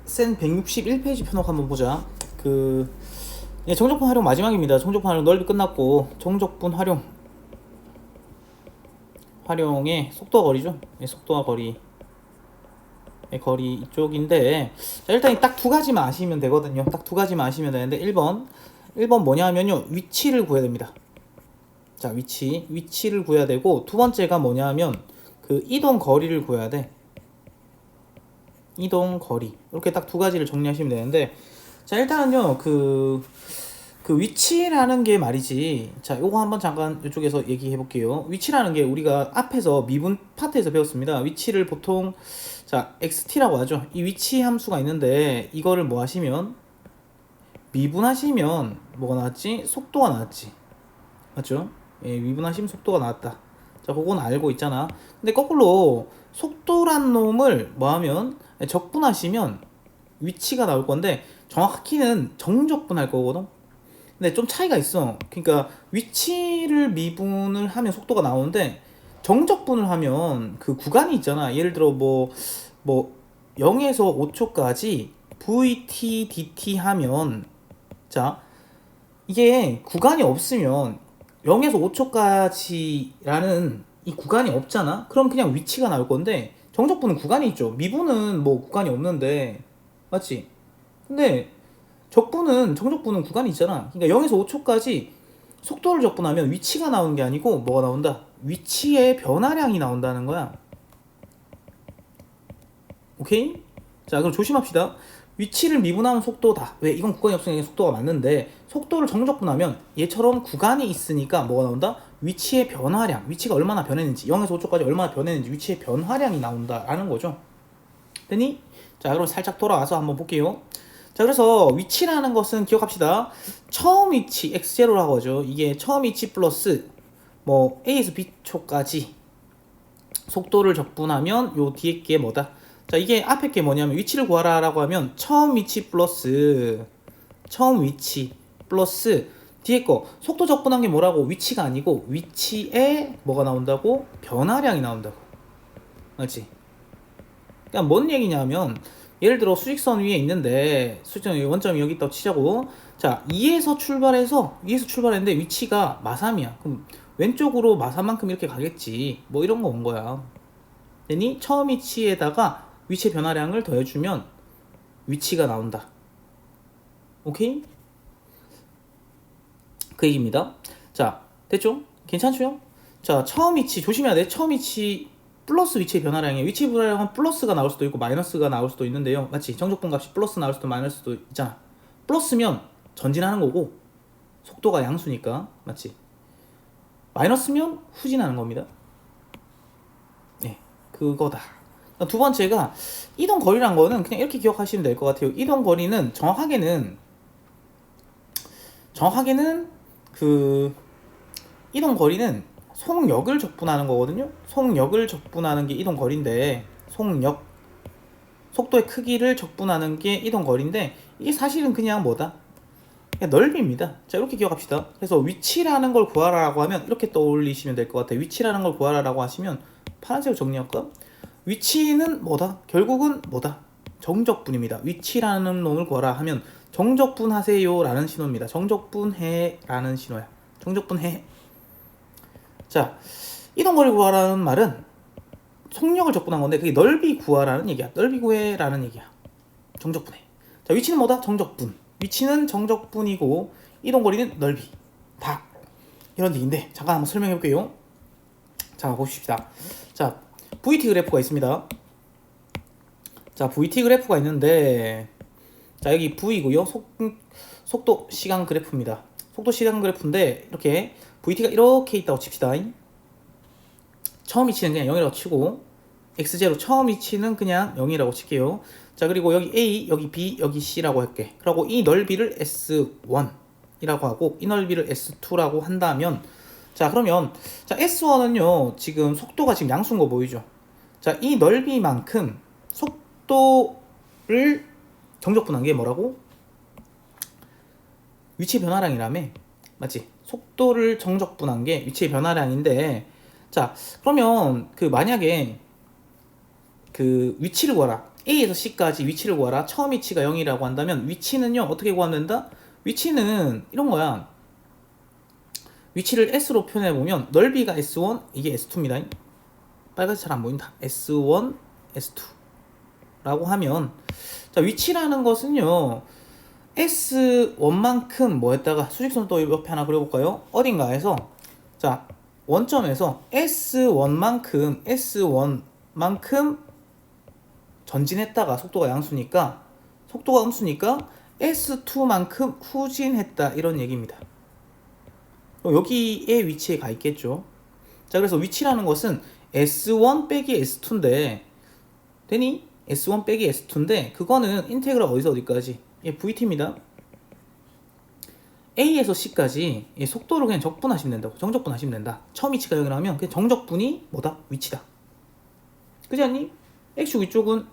센 161페이지 편곡 한번 보자. 정적분 활용 마지막입니다. 정적분 활용 넓이 끝났고, 정적분 활용의 속도와 거리죠. 속도와 거리. 거리 이쪽인데, 자, 일단 딱 두 가지만 아시면 되거든요. 딱 두 가지만 아시면 되는데, 1번 뭐냐 하면요, 위치를 구해야 됩니다. 자, 위치를 구해야 되고, 두 번째가 뭐냐 하면 이동 거리를 구해야 돼. 이동 거리. 이렇게 딱 두 가지를 정리하시면 되는데, 자, 일단은요, 위치라는 게 말이지. 자, 요거 한번 잠깐 이쪽에서 얘기해 볼게요. 위치라는 게 우리가 앞에서 미분 파트에서 배웠습니다. 위치를 보통, 자, xt라고 하죠. 이 위치 함수가 있는데, 이거를 뭐 하시면, 미분하시면 뭐가 나왔지? 속도가 나왔지. 맞죠? 예, 미분하시면 속도가 나왔다. 자, 그건 알고 있잖아. 근데 거꾸로 속도란 놈을 뭐 하면, 적분하시면 위치가 나올 건데, 정확히는 정적분할 거거든. 근데 좀 차이가 있어. 그러니까 위치를 미분을 하면 속도가 나오는데, 정적분을 하면 그 구간이 있잖아. 예를 들어 뭐 0에서 5초까지 vt dt 하면, 자, 이게 구간이 없으면 0에서 5초까지라는 이 구간이 없잖아. 그럼 그냥 위치가 나올 건데, 정적분은 구간이 있죠. 미분은 뭐 구간이 없는데, 맞지? 근데 정적분은 구간이 있잖아. 그러니까 0에서 5초까지 속도를 적분하면 위치가 나오는 게 아니고 뭐가 나온다? 위치의 변화량이 나온다는 거야. 오케이? 자, 그럼 조심합시다. 위치를 미분하면 속도다. 왜? 이건 구간이 없으니까 속도가 맞는데, 속도를 정적분하면 얘처럼 구간이 있으니까 뭐가 나온다? 위치의 변화량. 위치가 얼마나 변했는지, 0에서 5초까지 얼마나 변했는지 위치의 변화량이 나온다라는 거죠. 되니? 자, 그럼 살짝 돌아와서 한번 볼게요. 자, 그래서 위치라는 것은 기억합시다. 처음 위치 x0라고 하죠. 이게 처음 위치 플러스 뭐 a에서 b초까지 속도를 적분하면 요 뒤에 게 뭐다? 자, 이게 앞에 게 뭐냐면, 위치를 구하라 라고 하면 처음 위치 플러스 뒤에 거 속도 적분한 게 뭐라고? 위치가 아니고 위치에 뭐가 나온다고? 변화량이 나온다고. 맞지? 그러니까 뭔 얘기냐면, 예를 들어 수직선 위에 있는데, 수직선 위에 원점이 여기 있다고 치자고. 자, 2에서 출발했는데 위치가 마삼이야. 그럼 왼쪽으로 마삼만큼 이렇게 가겠지. 뭐 이런 거 온 거야. 되니 처음 위치에다가 위치의 변화량을 더해주면 위치가 나온다. 오케이? 그 얘기입니다. 자, 됐죠? 괜찮죠? 자, 처음 위치 조심해야 돼. 처음 위치 플러스 위치의 변화량이에요. 위치 변화량은 플러스가 나올 수도 있고 마이너스가 나올 수도 있는데요. 맞지? 정적분 값이 플러스 나올 수도 마이너스도 있잖아. 플러스면 전진하는 거고 속도가 양수니까. 맞지? 마이너스면 후진하는 겁니다. 네, 그거다. 두 번째가 이동 거리란 거는 그냥 이렇게 기억하시면 될 것 같아요. 이동 거리는 정확하게는 이동 거리는 속력을 적분하는 거거든요. 속력을 적분하는 게 이동 거리인데, 속도의 크기를 적분하는 게 이동 거리인데, 이게 사실은 그냥 뭐다? 그냥 넓이입니다. 자, 이렇게 기억합시다. 그래서 위치라는 걸 구하라고 하면 이렇게 떠올리시면 될 것 같아요. 위치라는 걸 구하라고 하시면 파란색으로 정리할까? 위치는 뭐다? 결국은 뭐다? 정적분입니다. 위치라는 놈을 구하라 하면 정적분하세요 라는 신호입니다. 정적분해 라는 신호야. 정적분해. 자, 이동거리 구하라는 말은 속력을 적분한 건데, 그게 넓이 구하라는 얘기야. 넓이 구해라는 얘기야. 정적분해. 자, 위치는 뭐다? 정적분. 위치는 정적분이고 이동거리는 넓이. 다 이런 얘기인데, 잠깐 한번 설명해 볼게요. 자, 보십시다. 자, VT 그래프가 있습니다. 자, VT 그래프가 있는데, 자, 여기 V고요. 속도 시간 그래프입니다. 속도 시간 그래프인데, 이렇게 VT가 이렇게 있다고 칩시다. 처음 위치는 그냥 0이라고 치고, x0 처음 위치는 그냥 0이라고 칠게요. 자, 그리고 여기 A, 여기 B, 여기 C라고 할게. 그리고 이 넓이를 S1이라고 하고 이 넓이를 S2라고 한다면, 자, 그러면 자, S1은요 지금 속도가 지금 양수인 거 보이죠? 자, 이 넓이만큼 속도를 정적분한 게 뭐라고? 위치 변화량이라며. 맞지? 속도를 정적분한 게 위치의 변화량인데, 자, 그러면 만약에 위치를 구하라. A에서 C까지 위치를 구하라. 처음 위치가 0이라고 한다면 위치는요 어떻게 구하면 된다? 위치는 이런 거야. 위치를 S로 표현해보면 넓이가 S1 이게 S2입니다. 빨간색 잘 안 보인다. S1 S2 라고 하면 자 위치라는 것은요 S1만큼 뭐 했다가 수직선 또 옆에 하나 그려볼까요? 어딘가에서 자 원점에서 S1만큼 전진했다가 속도가 양수니까 속도가 음수니까 S2만큼 후진했다 이런 얘기입니다. 여기에 위치에 가 있겠죠. 자 그래서 위치라는 것은 S1 빼기 S2인데 되니? S1 빼기 S2인데 그거는 인테그랄 어디서 어디까지? 예, VT입니다. A에서 C까지 속도를 그냥 적분하시면 된다고. 정적분하시면 된다. 처음 위치가 0이라면 그냥 정적분이 뭐다? 위치다. 그지 않니? X축 위쪽은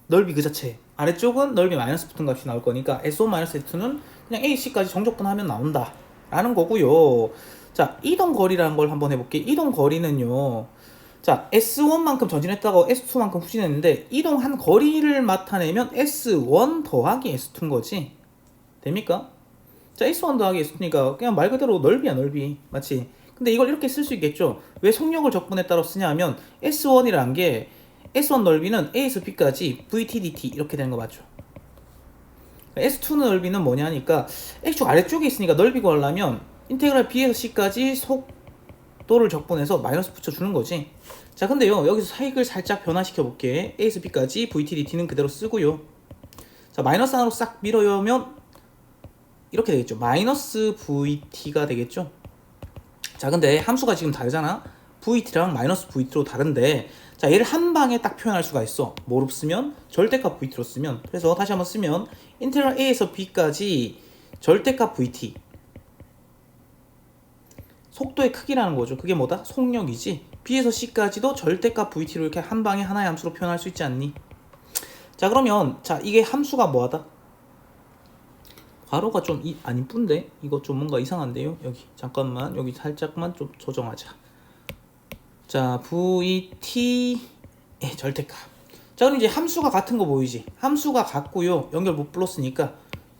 넓이 그 자체, 아래쪽은 넓이 마이너스 붙은 값이 나올 거니까 S1 마이너스 S2는 그냥 A, C까지 정적분하면 나온다 라는 거고요. 자, 이동 거리라는 걸 한번 해볼게요. 이동 거리는요 자 S1만큼 전진했다고 S2만큼 후진했는데 이동한 거리를 나타내면 S1 더하기 S2인 거지. 됩니까? 자 S1 더하기 S2니까 그냥 말 그대로 넓이야 넓이. 맞지? 근데 이걸 이렇게 쓸 수 있겠죠. 왜 속력을 적분에 따라 쓰냐 하면 S1이라는 게 S1 넓이는 A에서 B까지 VT, DT 이렇게 되는 거 맞죠? S2 넓이는 뭐냐 하니까 X축 아래쪽에 있으니까 넓이 구하려면 인테그랄 B에서 C까지 속도를 적분해서 마이너스 붙여주는 거지. 자 근데요 여기서 사익을 살짝 변화시켜 볼게. A에서 B까지 VT, DT는 그대로 쓰고요. 자 마이너스 안으로 싹 밀어오면 이렇게 되겠죠. 마이너스 VT가 되겠죠. 자 근데 함수가 지금 다르잖아. VT랑 마이너스 VT로 다른데 자 얘를 한 방에 딱 표현할 수가 있어. 뭐로 쓰면? 절대값 VT로 쓰면. 그래서 다시 한번 쓰면 인테그랄 A에서 B까지 절대값 VT 속도의 크기라는 거죠. 그게 뭐다? 속력이지. B에서 C까지도 절대값 VT로 이렇게 한 방에 하나의 함수로 표현할 수 있지 않니? 자 그러면 자 이게 함수가 뭐하다? 괄호가 좀 안 이쁜데? 이거 좀 뭔가 이상한데요? 여기 잠깐만 여기 살짝만 좀 조정하자. 자 VT 절대값. 자 그럼 이제 함수가 같은 거 보이지? 함수가 같고요. 연결 못 불렀으니까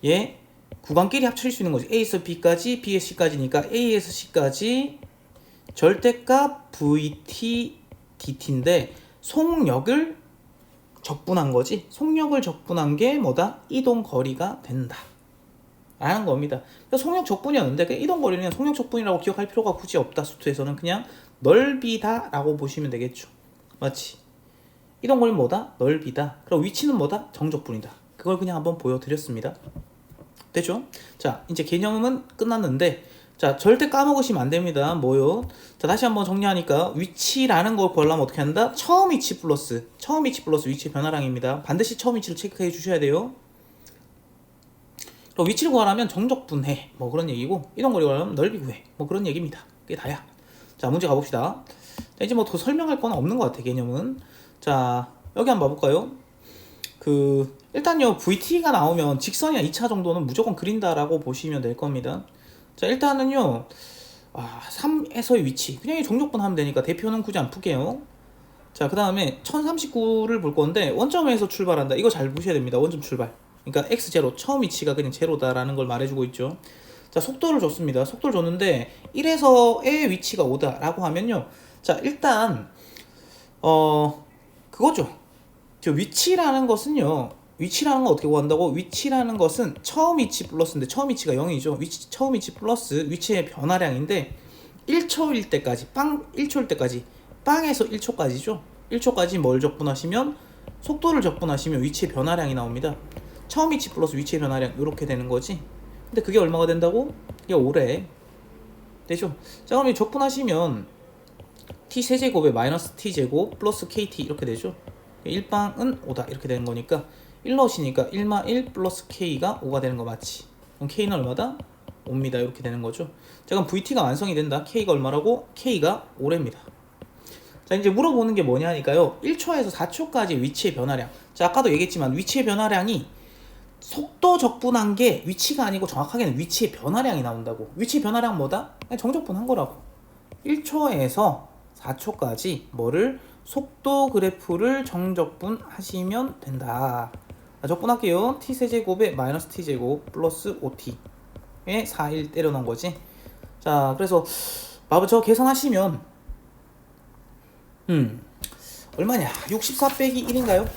얘 구간끼리 합칠 수 있는 거지. A에서 B까지 B에서 C까지니까 A에서 C까지 절대값 VT DT인데 속력을 적분한 거지. 속력을 적분한 게 뭐다? 이동 거리가 된다 라는 겁니다. 속력 적분이었는데 이동 거리는 속력 적분이라고 기억할 필요가 굳이 없다. 수투에서는 그냥 넓이다 라고 보시면 되겠죠. 맞지? 이동 거리는 뭐다? 넓이다. 그럼 위치는 뭐다? 정적분이다. 그걸 그냥 한번 보여드렸습니다. 됐죠? 자 이제 개념은 끝났는데 자 절대 까먹으시면 안 됩니다. 뭐요? 자 다시 한번 정리하니까 위치라는 걸 구하려면 어떻게 한다? 처음 위치 플러스 위치 변화량입니다. 반드시 처음 위치를 체크해 주셔야 돼요. 그럼 위치를 구하려면 정적분해 뭐 그런 얘기고 이동 거리 구하려면 넓이 구해 뭐 그런 얘기입니다. 그게 다야. 자 문제 가봅시다. 자, 이제 뭐 더 설명할 건 없는 것 같아 개념은. 자 여기 한번 봐볼까요? 일단요 VT가 나오면 직선이나 2차 정도는 무조건 그린다라고 보시면 될 겁니다. 자 일단은요 3에서의 위치 그냥 정적분 하면 되니까 대표는 굳이 안 풀게요. 자 그 다음에 1039를 볼 건데 원점에서 출발한다. 이거 잘 보셔야 됩니다. 원점 출발. 그러니까 x0 처음 위치가 그냥 제로다라는 걸 말해주고 있죠. 자 속도를 줬습니다. 속도를 줬는데 1에서의 위치가 5다 라고 하면요 자 일단 그거죠. 저 위치라는 것은요 위치라는 거 어떻게 구한다고? 위치라는 것은 처음 위치 플러스인데 처음 위치가 0이죠. 처음 위치 플러스 위치의 변화량인데 1초일 때까지 1초일 때까지 빵에서 1초까지죠. 1초까지 뭘 적분하시면 속도를 적분하시면 위치의 변화량이 나옵니다. 처음 위치 플러스 위치의 변화량 이렇게 되는 거지. 근데 그게 얼마가 된다고? 이게 5래. 되죠? 자 그럼 적분하시면 t 세제곱에 마이너스 t제곱 플러스 kt 이렇게 되죠. 1빵은 5다 이렇게 되는 거니까 1 넣으시니까 1마1 플러스 k가 5가 되는 거 맞지? 그럼 k는 얼마다? 5입니다. 이렇게 되는 거죠. 자 그럼 vt가 완성이 된다. k가 얼마라고? k가 5래입니다. 자 이제 물어보는 게 뭐냐 하니까요 1초에서 4초까지 위치의 변화량. 자 아까도 얘기했지만 위치의 변화량이 속도 적분한 게 위치가 아니고 정확하게는 위치의 변화량이 나온다고. 위치의 변화량 뭐다? 그냥 정적분한 거라고. 1초에서 4초까지 뭐를 속도 그래프를 정적분 하시면 된다. 적분할게요. t세제곱에 마이너스 t제곱 플러스 5t에 4, 1 때려 넣은 거지. 자, 그래서 바로 저 계산하시면 얼마냐? 64 빼기 1인가요?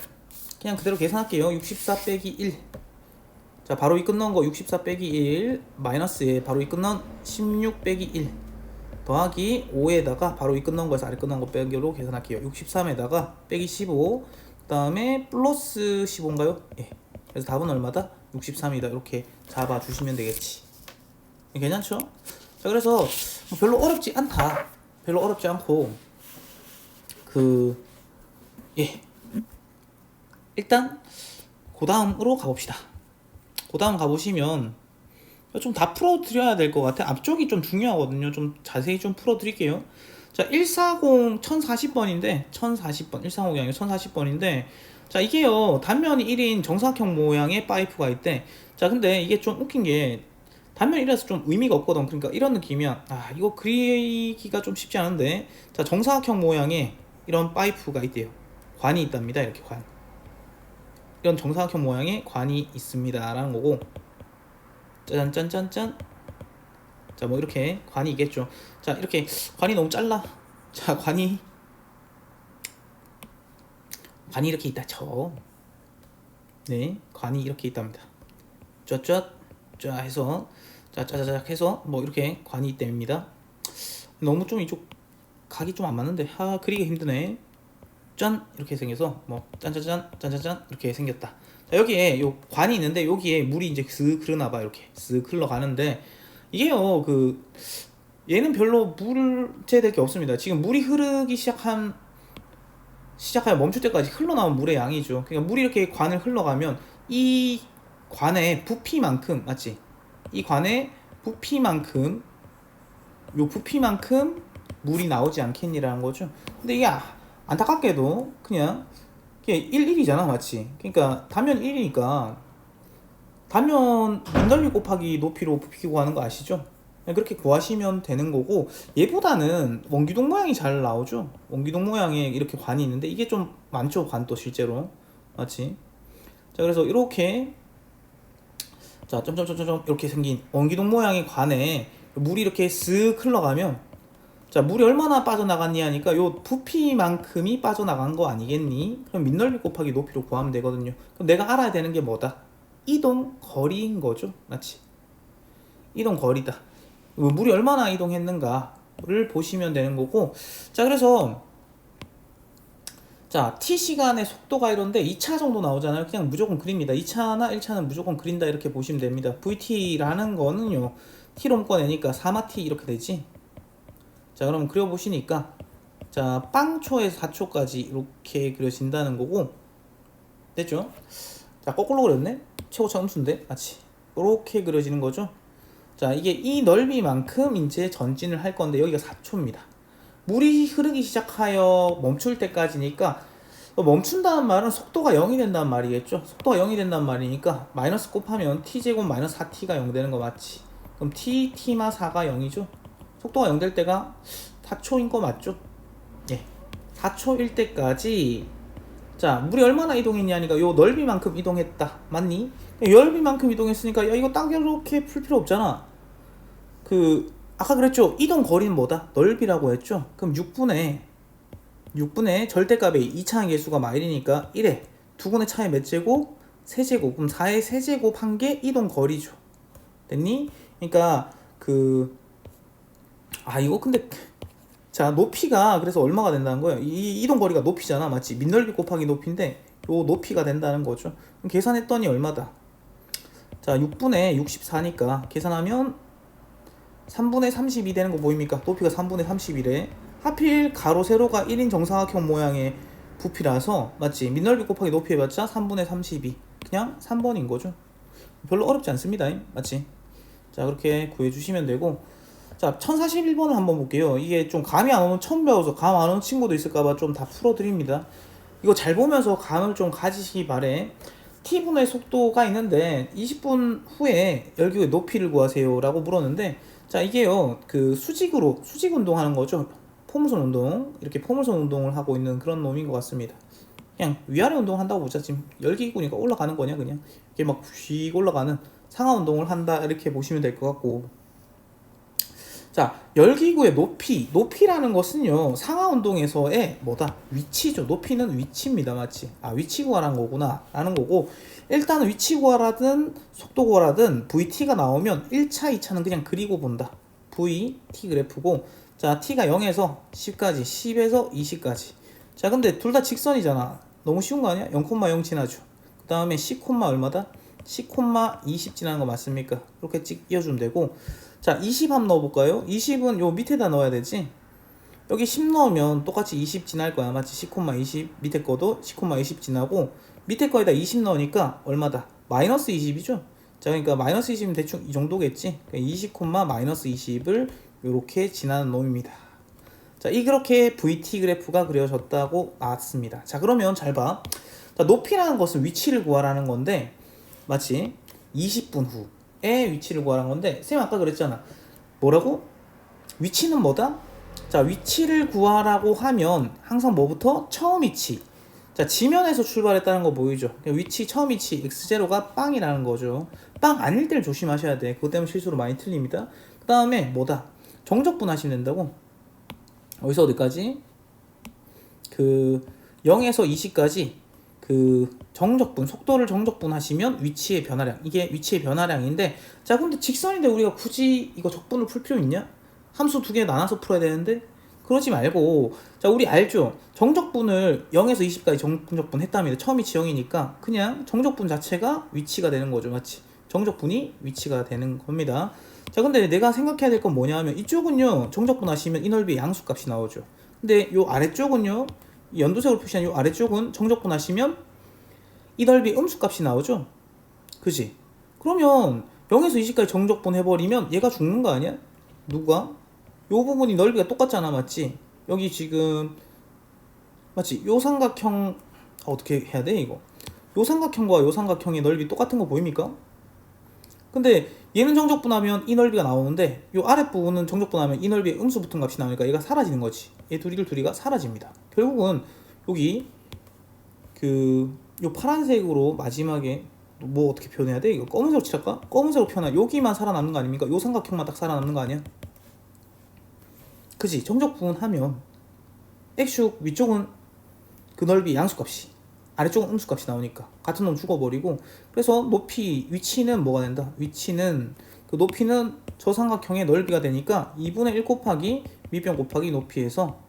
그냥 그대로 계산할게요. 64 빼기 1. 자, 바로 이 끝난 거 64 빼기 1 마이너스에 바로 이 끝난 16 빼기 1 더하기 5에다가 바로 이 끝난 거에서 아래 끝난 거 빼기로 계산할게요. 63에다가 빼기 15, 그 다음에 플러스 15인가요? 예. 그래서 답은 얼마다? 63이다. 이렇게 잡아주시면 되겠지. 괜찮죠? 자, 그래서 뭐 별로 어렵지 않다. 별로 어렵지 않고 예. 일단 그 다음으로 가봅시다. 그 다음 가보시면 좀 다 풀어드려야 될 것 같아. 앞쪽이 좀 중요하거든요. 좀 자세히 좀 풀어드릴게요. 자, 140 1040번인데 1040번 140이 아니라 1040번인데 자, 이게요 단면이 1인 정사각형 모양의 파이프가 있대. 자, 근데 이게 좀 웃긴 게 단면 1이라서 좀 의미가 없거든. 그러니까 이런 느낌이야. 아, 이거 그리기가 좀 쉽지 않은데. 자, 정사각형 모양의 이런 파이프가 있대요. 관이 있답니다. 이렇게 관. 이런 정사각형 모양의 관이 있습니다 라는 거고, 짠짠짠짠. 자, 뭐 이렇게 관이 있겠죠. 자, 이렇게 관이 너무 짧라. 자, 관이 이렇게 있다 쳐. 네, 관이 이렇게 있답니다. 쫙쫙 쫙 해서 자, 짜자작 해서 뭐 이렇게 관이 있답니다. 너무 좀 이쪽 각이 좀 안 맞는데 그리기 힘드네. 짠 이렇게 생겨서 뭐 짠짜잔 짠짜잔 이렇게 생겼다. 자, 여기에 요 관이 있는데 여기에 물이 이제 슥 흐르나봐. 이렇게 슥 흘러가는데 이게요 얘는 별로 물체될 게 없습니다. 지금 물이 흐르기 시작하면 멈출 때까지 흘러나온 물의 양이죠. 그러니까 물이 이렇게 관을 흘러가면 이 관의 부피만큼, 맞지? 이 관의 부피만큼 물이 나오지 않겠니라는 거죠. 근데 이게 안타깝게도 그냥 1, 1이잖아, 맞지? 그러니까 단면 1이니까 단면 민넓이 곱하기 높이로 부피 구하는 거 아시죠? 그냥 그렇게 구하시면 되는 거고, 얘보다는 원기둥 모양이 잘 나오죠. 원기둥 모양에 이렇게 관이 있는데 이게 좀 많죠, 관도 실제로. 맞지? 자, 그래서 이렇게 자, 점점점점 이렇게 생긴 원기둥 모양의 관에 물이 이렇게 쓱 흘러가면, 자, 물이 얼마나 빠져나갔니 하니까 요 부피만큼이 빠져나간 거 아니겠니? 그럼 민넓이 곱하기 높이로 구하면 되거든요. 그럼 내가 알아야 되는 게 뭐다? 이동 거리인 거죠. 맞지? 이동 거리다. 물이 얼마나 이동했는가를 보시면 되는 거고, 자, 그래서 자, t 시간의 속도가 이런데 2차 정도 나오잖아요. 그냥 무조건 그립니다. 2차나 1차는 무조건 그린다 이렇게 보시면 됩니다. vt라는 거는요 t로 묶어내니까 4마T 이렇게 되지. 자, 그럼 그려보시니까 자, 빵초에서 4초까지 이렇게 그려진다는 거고, 됐죠? 자, 거꾸로 그렸네? 최고차 음수인데? 맞지? 이렇게 그려지는 거죠. 자, 이게 이 넓이만큼 이제 전진을 할 건데 여기가 4초입니다. 물이 흐르기 시작하여 멈출 때까지니까, 멈춘다는 말은 속도가 0이 된다는 말이겠죠. 속도가 0이 된다는 말이니까 마이너스 곱하면 t제곱 마이너스 4t가 0 되는 거 맞지? 그럼 t마 4가 0이죠. 속도가 0 될 때가 4초인 거 맞죠? 예, 4초일 때까지. 자, 물이 얼마나 이동했냐니까 요 넓이만큼 이동했다. 맞니? 넓이만큼 이동했으니까 야, 이거 딱 이렇게 풀 필요 없잖아. 아까 그랬죠? 이동 거리는 뭐다? 넓이라고 했죠? 그럼 6분의 절대값의 2차항 계수가 마일이니까 1에 2분의 차의 몇 제곱? 세제곱. 그럼 4의 세제곱 한 게 이동 거리죠. 됐니? 그러니까 이거 근데 자, 높이가 그래서 얼마가 된다는 거예요? 이 이동 거리가 높이잖아, 맞지? 민넓이 곱하기 높이인데 요 높이가 된다는 거죠. 그럼 계산했더니 얼마다? 자, 6분의 64니까 계산하면 3분의 32 되는 거 보입니까? 높이가 3분의 31에 하필 가로 세로가 1인 정사각형 모양의 부피라서, 맞지? 민넓이 곱하기 높이 해봤자 3분의 32, 그냥 3번인 거죠. 별로 어렵지 않습니다, 맞지? 자, 그렇게 구해주시면 되고, 자, 1041번을 한번 볼게요. 이게 좀 감이 안 오는, 처음 배워서 감 안 오는 친구도 있을까봐 좀 다 풀어드립니다. 이거 잘 보면서 감을 좀 가지시기 바래. t분의 속도가 있는데 20분 후에 열기구의 높이를 구하세요 라고 물었는데, 자, 이게요 수직 운동하는 거죠. 포물선 운동, 이렇게 포물선 운동을 하고 있는 그런 놈인 것 같습니다. 그냥 위아래 운동 한다고 보자. 지금 열기구니까 올라가는 거냐 그냥 이게 막 휙 올라가는 상하 운동을 한다 이렇게 보시면 될 것 같고. 자, 열기구의 높이라는 것은요 상하 운동에서의 뭐다? 위치죠. 높이는 위치입니다. 맞지? 아, 위치 구하라는 거구나 라는 거고, 일단은 위치 구하라든 속도 구하라든 VT가 나오면 1차 2차는 그냥 그리고 본다. VT 그래프고, 자 T가 0에서 10까지 10에서 20까지. 자 근데 둘 다 직선이잖아. 너무 쉬운 거 아니야? 0,0 지나죠. 그 다음에 10, 얼마다? 10, 20 지나는 거 맞습니까? 이렇게 찍 이어주면 되고, 자 20 한번 넣어볼까요? 20은 요 밑에다 넣어야 되지. 여기 10 넣으면 똑같이 20 지날 거야. 맞지? 10, 20 밑에 거도 10, 20 지나고, 밑에 거에다 20 넣으니까 얼마다? 마이너스 20이죠. 자 그러니까 마이너스 20이면 대충 이 정도겠지. 그러니까 20, 마이너스 20을 이렇게 지나는 놈입니다. 자, 이렇게 VT 그래프가 그려졌다고 나왔습니다. 자, 그러면 잘 봐. 자, 높이라는 것은 위치를 구하라는 건데, 마치 20분 후에 위치를 구하라는 건데, 쌤 아까 그랬잖아. 뭐라고? 위치는 뭐다? 자, 위치를 구하라고 하면 항상 뭐부터? 처음 위치. 자, 지면에서 출발했다는 거 보이죠? 위치 처음 위치 x0가 빵이라는 거죠. 빵 아닐 때를 조심하셔야 돼. 그것 때문에 실수로 많이 틀립니다. 그 다음에 뭐다? 정적분 하시면 된다고. 어디서 어디까지? 그 0에서 20까지 그 정적분, 속도를 정적분 하시면 위치의 변화량, 이게 위치의 변화량인데, 자 근데 직선인데 우리가 굳이 이거 적분을 풀 필요 있냐? 함수 두 개 나눠서 풀어야 되는데 그러지 말고, 자 우리 알죠? 정적분을 0에서 20까지 정적분 했다면 처음 위치 0이니까 그냥 정적분 자체가 위치가 되는 거죠. 맞지? 정적분이 위치가 되는 겁니다. 자 근데 내가 생각해야 될 건 뭐냐 하면, 이쪽은요 정적분 하시면 이 넓이의 양수값이 나오죠. 근데 요 아래쪽은요, 이 연두색으로 표시한 요 아래쪽은 정적분 하시면 이 넓이의 음수값이 나오죠. 그지? 그러면 0에서 20까지 정적분 해버리면 얘가 죽는 거 아니야? 누가? 요 부분이 넓이가 똑같잖아. 맞지? 여기 지금 맞지? 요 삼각형 어떻게 해야 돼 이거? 요 삼각형과 요 삼각형의 넓이 똑같은 거 보입니까? 근데 얘는 정적분하면 이 넓이가 나오는데 요 아랫부분은 정적분하면 이 넓이의 음수 붙은 값이 나오니까 얘가 사라지는 거지. 얘 둘이가 사라집니다. 결국은 여기 요 파란색으로 마지막에 뭐 어떻게 표현해야 돼? 이거 검은색으로 칠할까? 검은색으로 표현하 여기만 살아남는 거 아닙니까? 요 삼각형만 딱 살아남는 거 아니야? 그지? 정적분 하면 X축 위쪽은 그 넓이 양수값이, 아래쪽은 음수값이 나오니까 같은 놈 죽어버리고, 그래서 높이, 위치는 뭐가 된다? 위치는 그 높이는 저 삼각형의 넓이가 되니까 2분의 1 곱하기 밑변 곱하기 높이에서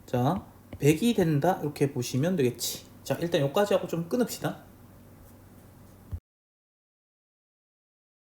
자 100이 된다 이렇게 보시면 되겠지. 자 일단 여기까지 하고 좀 끊읍시다.